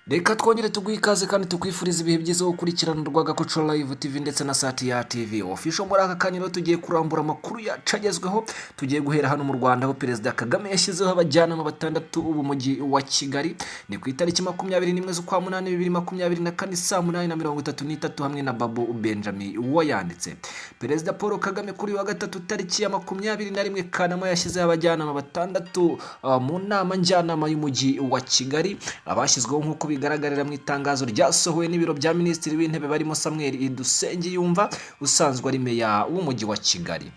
Reka twongere tuguhe ikaze kandi tukwifuriza ibihe byiza wo gukurikirana Rwagakoco Live TV ndetse na Satya TV official. Muri aka kanya rero tugiye kurambura amakuru yacagezweho, tugiye guhera hano mu Rwanda aho Perezida Kagame yashyizeho abajyanama batandatu b'umujyi wa Kigali ni ku itariki 21 z'ukwa munani 2024 saa 8:33 hamwe na Babu Benjamin wayanditse. Perezida Paul Kagame kuri wa gatatu tariki ya 21 Kanama yashyizeho abajyanama batandatu mu nama njyanama y'umujyi wa Kigali, abashyizweho nk'uko bigaragarira mu itangazo ryasohowe n'ibiro bya Minisitiri w'Intebe barimo Samuel Dusengiyumva usanzwe ari meya w'umujyi wa Kigali.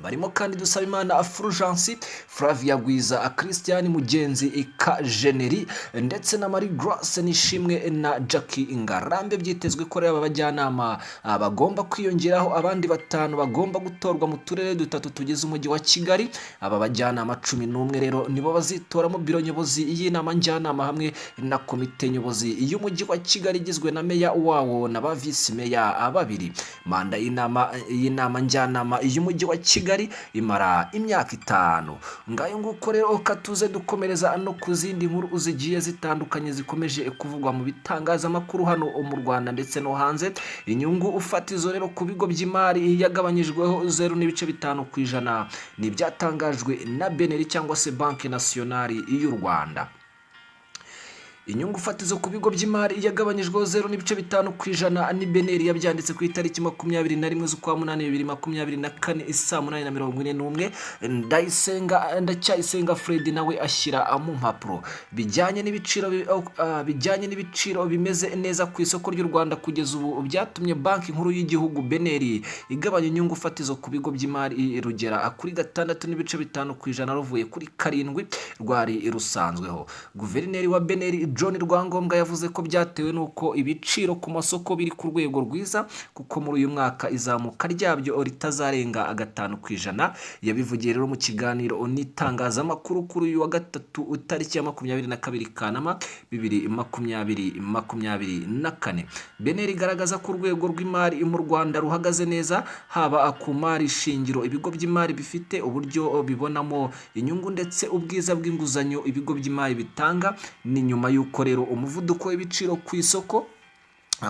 Barimo kandi Dusabimana Fulgence, Flavia Gwiza, Christian Mugenzi Kajeneri ndetse na Marie Grace Nishimwe na Jackie Ngarambe. Byitezwe ko aba bajyanama bagomba kwiyongeraho abandi batanu bagomba gutorwa mu turere dutatu tugize umujyi wa Kigali. Aba bajyanama 11 rero nibo bazitoramo biro nyobozi y'inama njyanama hamwe na komite nyobozi y'umujyi wa Kigali igizwe na meya wawo na ba vice meya babiri. Manda y'inama njyanama y'umujyi wa Kigali imara imyaka 5. Ngayo nguko rero katuze dukomereza no kuzindi nkuru uzigiye zitandukanye zikomeje kuvugwa mu bitangazamakuru hano mu Rwanda ndetse no hanze. Inyungu ufatizo rero ku bigo by'imari yagabanyijweho 0.5% ni byatangajwe na Beneri cyangwa se Banque Nationale y'u Rwanda. Inyungu fatizo ku bigo by'imari yagabanyijweho 0.5% ni Beneri yabyanditse ku itariki 21 z'ukwa munani 2024 saa 8:41. Ndacyayisenga Fred nawe ashyira mu mpapuro bijyanye n'ibiciro bimeze neza ku isoko ry'u Rwanda kugeza ubu byatumye Banki Nkuru y'Igihugu Beneri igabanya inyungu fatizo ku bigo by'imari rugera kuri 6.5% ruvuye kuri 7 rwari rusanzweho. Guverineri wa Beneri John Rwangombwa yavuze ko byatewe nuko ibiciro ku masoko biri ku rwego rwiza kuko muri uyu mwaka izamuka ryabyo ritazarenga 5%. Yabivugiye rero mu kiganiro n'itangazamakuru kuri uyu wa gatatu tariki ya 22 Kanama 2024. Beneri igaragaza ko urwego rw'imari mu Rwanda ruhagaze neza, haba ku mari shingiro ibigo by'imari bifite uburyo bibonamo inyungu ndetse ubwiza bw'inguzanyo ibigo by'imari bitanga. Ni nyuma y'uko rero umuvuduko w'ibiciro ku isoko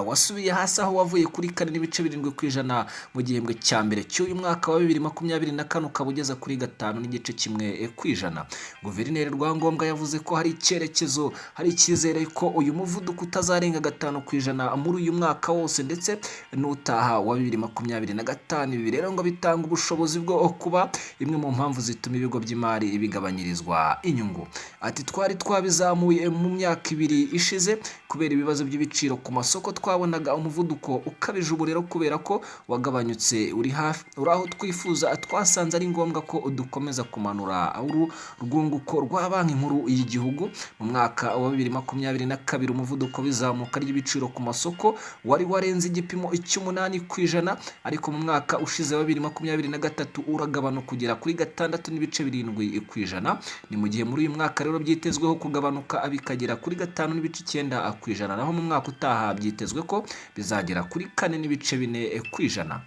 wasubiye hasi aho wavuye kuri 4.7% mu gihembwe cya mbere cy'uyu mwaka wa 2024 ukabugeza kuri 5.1%. Guverineri Rwangombwa yavuze ko hari icyizere ko uyu muvuduko utazarenga 5% muri uyu mwaka wose ndetse n'utaha wa 2025. Ibi rero ngo bitanga ubushobozi bwo kuba imwe mu mpamvu zituma ibigo by'imari bigabanyirizwa inyungu. Ati twari twabizamuye mu myaka 2 ishize kubera ibibazo by'ibiciro ku masoko, twabonaga umuvuduko ukabije ubu rero kubera ko wagabanyutse uri aho twifuza, twasanze ari ngombwa ko dukomeza kumanura urwunguko rwa Banki Nkuru y'Igihugu. Mu mwaka wa 2022 umuvuduko w'izamuka ry'ibiciro ku masoko wari warenze igipimo 8%, ariko mu mwaka ushize wa 2023 uragabanuka kugera kuri 6.7%. Ni mu gihe muri uyu mwaka rero byitezweho kugabanuka bikagera kuri 5.9%, naho mu mwaka utaha byitezwe ko bizagera kuri 4.4%.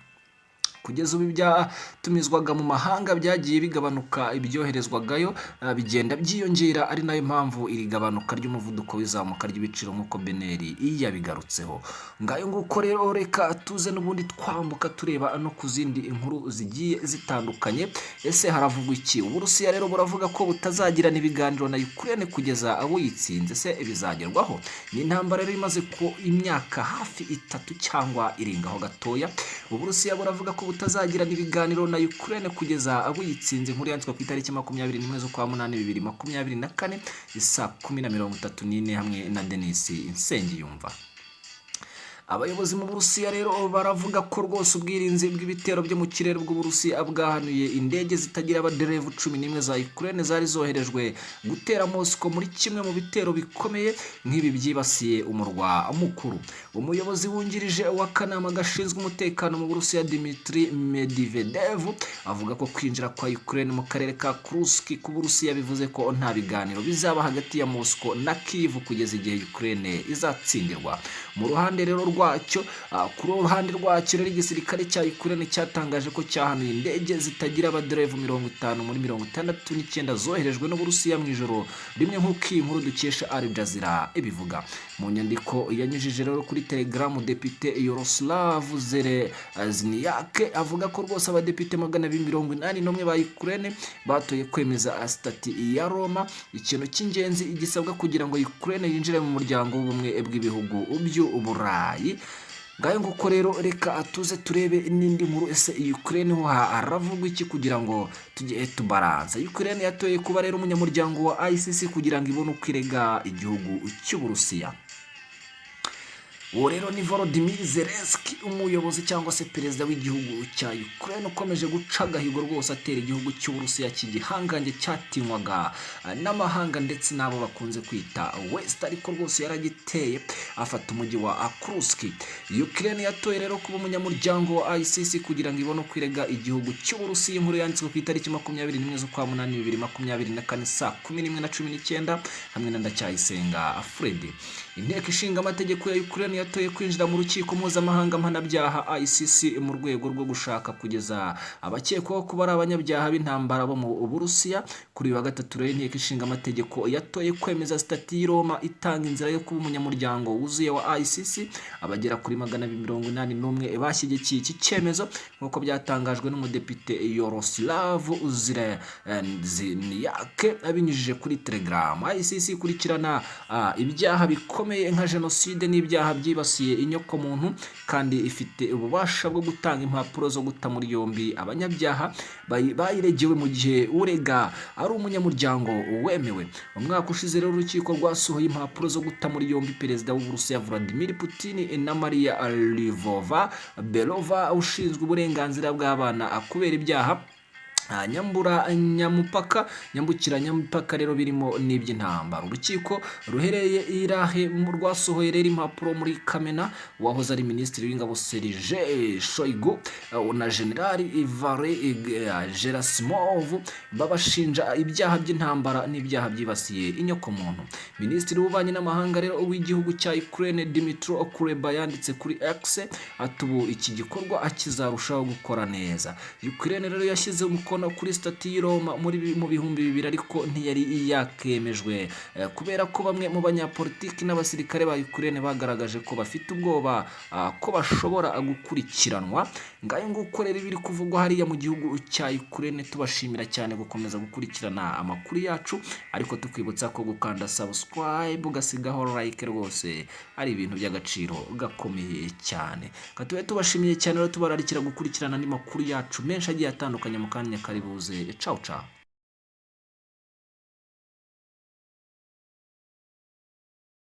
Kugeza ubu byatumizwaga mu mahanga byagiye bigabanuka, ibyoherezwagayo bigenda byiyongera, ari nayo mpamvu iri gabanuka ry'umuvuduko w'izamuka ry'ibiciro nk'uko Beneri yabigarutseho. Ngayo nguko rero reka tuze n'ubundi twambuka tureba no ku zindi inkuru zigiye zitandukanye. Ese haravugwa iki? Uburusiya rero buravuga ko butazagirana ibiganiro na Ukraine kugeza abo yitsinze. Se bizagerwaho? Ni intambara rero imaze ko imyaka hafi 3 cyangwa irengaho gatoya. Uburusiya buravuga ko butazagirana ibiganiro na Ukraine kugeza abo yitsinze. Nkuru yanditswe ku itariki 21 z'ukwa munani 2024 saa 10:34 hamwe na Denis Nsengiyumva. Abayobozi mu Burusiya rero baravuga ko rwose ubwirinzi bw'ibitero byo mu kirere bw'Uburusiya bwahanuye indege zitagira abaderevu 11 za Ukraine zari zoherejwe gutera Moscow muri kimwe mu bitero bikomeye nk'ibi byibasiye umurwa mukuru. Umuyobozi wungirije w'akanama gashinzwe umutekano mu Burusiya Dmitry Medvedev avuga ko kwinjira kwa Ukraine mu karere ka Kursk ku Burusiya bivuze ko nta biganiro bizaba hagati ya Moscow na Kyiv kugeza igihe Ukraine izatsindirwa. Mu ruhande rero rwacyo. Ku ruhande rwacyo rero igisirikare cya Ukraine cyatangaje ko cyahanuye indege zitagira abaderevu 50 muri 69 zoherejwe n'Uburusiya mu ijoro rimwe, nk'uko iyi nkuru dukesha Al Jazeera ibivuga. Mu nyandiko yanyujije rero kuri Telegram, Depite Yaroslav Zelensky avuga ko rwose abadepite 281 ba Ukraine batoye kwemeza stati ya Roma, ikintu cy'ingenzi igisabwa kugira ngo Ukraine yinjire mu muryango w'ubumwe bw'ibihugu by'Uburayi. Ngayo nguko rero reka atuze turebe n'indi nkuru. Ese Ukraine ho haravugwa iki kugira ngo tujye tubaranza? Ukraine yatoye kuba rero umunyamuryango wa ICC kugira ngo ibone kwirega igihugu cy'Uburusiya. Uwo rero ni Volodymyr Zelensky, umuyobozi cyangwa se perezida w'igihugu cya Ukraine ukomeje guca agahigo rwose atera igihugu cy'Uburusiya cy'igihangange cyatinywaga n'amahanga ndetse n'abo bakunze kwita West, ariko rwose yaragiteye afata umujyi wa Kursk. Ukraine yatoye rero kuba umunyamuryango wa ICC kugira ngo ibone kwirega igihugu cy'Uburusiya. Inkuru yanditswe ku itariki 21 z'ukwamunani 2024 saa 11:19 hamwe na Ndacyayisenga Fred. Inteko ishinga amategeko ya Ukraine yatoye kwinjira mu rukiko mpuzamahanga mpanabyaha ICC mu rwego rwo gushaka kugeza abakekwaho kuba ari abanyabyaha b'intambara bo mu Burusiya. Kuri wa gatatu rero inteko ishinga amategeko yatoye kwemeza stati Roma itanga inzira yo kuba umunyamuryango wuzuye wa ICC. Abagera kuri 281 bashyigikiye iki cyemezo nk'uko byatangajwe n'umudepite Yaroslav Zelensky abinyujije kuri Telegram. ICC ikurikirana ibyaha bikomeye nka jenoside n'ibyaha byibasiye inyoko muntu, kandi ifite ububasha bwo gutanga impapuro zo guta muri yombi abanyabyaha bayiregewe mu gihe urega ari umunyamuryango wemewe. Mu mwaka ushize rero urukiko rwasohoye impapuro zo guta muri yombi perezida w'Uburusiya Vladimir Putin na Maria Lvova-Belova ushinzwe uburenganzira bw'abana kubera ibyaha nyambukiranyamipaka rero birimo n'iby'intambara. Urukiko ruhereye Irahe rwasohoye rero impapuro muri Kamena wahoze ari minisitiri w'ingabo Sergei Shoigu na generali Valery Gerasimov babashinja ibyaha by'intambara n'ibyaha byibasiye inyoko muntu. Minisitiri w'ububanyi n'amahanga rero w'igihugu cya Ukraine Dmytro Kuleba yanditse kuri X ati ubu iki gikorwa akizarushaho gukora neza. Ukraine rero yashyize umukono kuri stati Roma mu bihumbi 2000 ariko ntiyari yakemejwe kubera ko bamwe mu banyapolitiki n'abasirikare ba Ukraine bagaragaje ko bafite ubwoba ko bashobora gukurikiranwa. Ngayo nguko rero biri kuvugwa hariya mu gihugu cya Ukraine. Tubashimira cyane gukomeza gukurikirana amakuru yacu, ariko tukwibutsa ko gukanda subscribe ugasigaho like rwose ari ibintu by'agaciro gakomeye cyane. Katube tubashimiye cyane rero tubararikira gukurikirana andi makuru yacu menshi agiye atandukanye mu kanya karibuze. Ciao ciao.